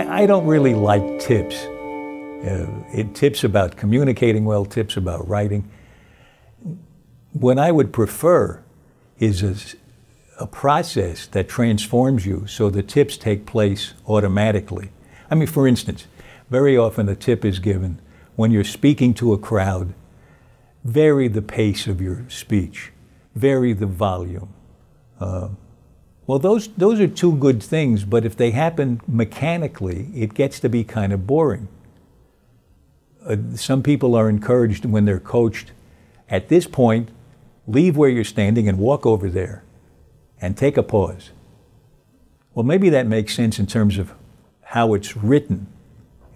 I don't really like tips. Tips about communicating well, tips about writing. What I would prefer is a process that transforms you so the tips take place automatically. I mean, for instance, very often a tip is given when you're speaking to a crowd: vary the pace of your speech, vary the volume. Well, those are two good things, but if they happen mechanically, it gets to be kind of boring. Some people are encouraged when they're coached, at this point, leave where you're standing and walk over there and take a pause. Well, maybe that makes sense in terms of how it's written.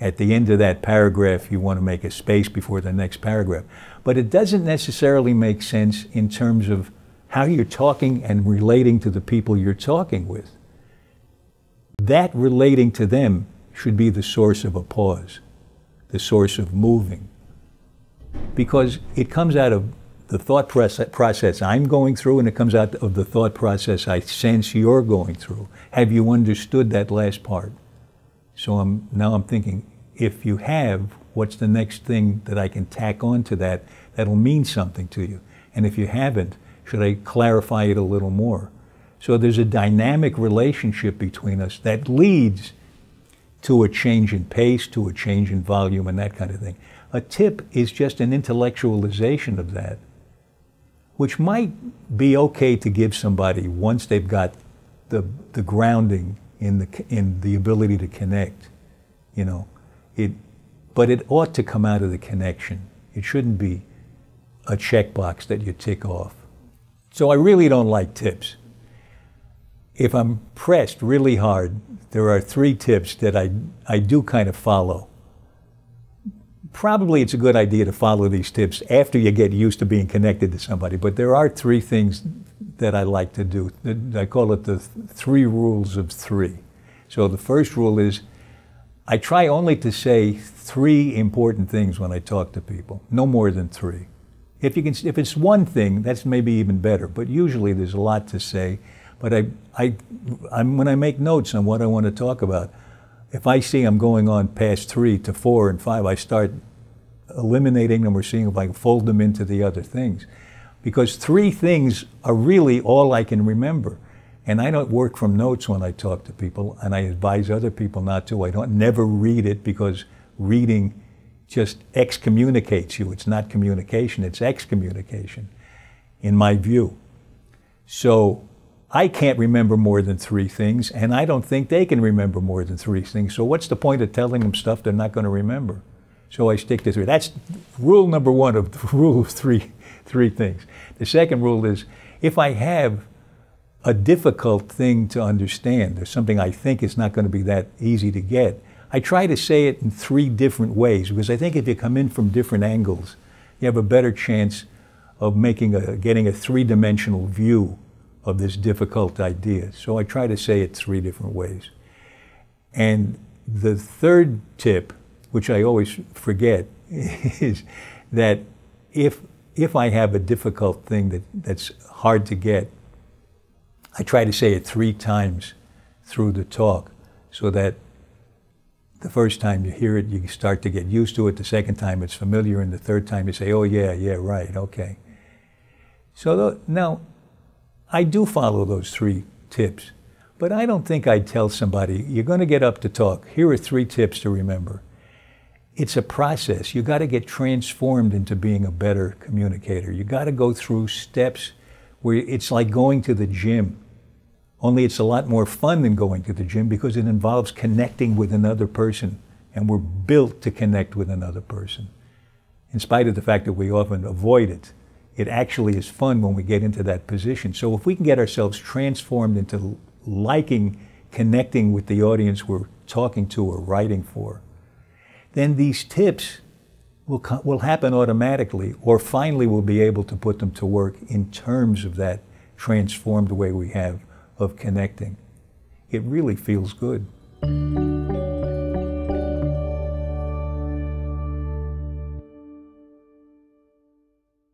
At the end of that paragraph, you want to make a space before the next paragraph. But it doesn't necessarily make sense in terms of how you're talking and relating to the people you're talking with. That relating to them should be the source of a pause, the source of moving. Because it comes out of the thought process I'm going through, and it comes out of the thought process I sense you're going through. Have you understood that last part? So now I'm thinking, if you have, what's the next thing that I can tack on to that that'll mean something to you? And if you haven't, should I clarify it a little more? So there's a dynamic relationship between us that leads to a change in pace, to a change in volume, and that kind of thing. A tip is just an intellectualization of that, which might be okay to give somebody once they've got the grounding in the ability to connect, you know. But it ought to come out of the connection. It shouldn't be a checkbox that you tick off. So I really don't like tips. If I'm pressed really hard, there are 3 tips that I do kind of follow. Probably it's a good idea to follow these tips after you get used to being connected to somebody, but there are 3 things that I like to do. I call it the 3 rules of 3. So the first rule is, I try only to say 3 important things when I talk to people, no more than 3. If it's one thing, that's maybe even better, but usually there's a lot to say. But when I make notes on what I want to talk about, if I see I'm going on past 3 to 4 and 5, I start eliminating them or seeing if I can fold them into the other things. Because 3 things are really all I can remember. And I don't work from notes when I talk to people, and I advise other people not to. I don't never read it, because reading just excommunicates you. It's not communication, it's excommunication, in my view. So I can't remember more than 3 things, and I don't think they can remember more than 3 things. So what's the point of telling them stuff they're not going to remember? So I stick to 3. That's rule number 1 of the rule of three things. The second rule is, if I have a difficult thing to understand, or something I think is not going to be that easy to get, I try to say it in 3 different ways, because I think if you come in from different angles, you have a better chance of getting a 3-dimensional view of this difficult idea. So I try to say it 3 different ways. And the third tip, which I always forget, is that if I have a difficult thing that's hard to get, I try to say it 3 times through the talk, so that the first time you hear it, you start to get used to it. The second time it's familiar, and the third time you say, oh yeah, right, okay. So now, I do follow those 3 tips, but I don't think I'd tell somebody, you're going to get up to talk, here are 3 tips to remember. It's a process. You got to get transformed into being a better communicator. You got to go through steps where it's like going to the gym. Only it's a lot more fun than going to the gym, because it involves connecting with another person, and we're built to connect with another person. In spite of the fact that we often avoid it, it actually is fun when we get into that position. So if we can get ourselves transformed into liking connecting with the audience we're talking to or writing for, then these tips will happen automatically, or finally we'll be able to put them to work in terms of that transformed way we have of connecting. It really feels good.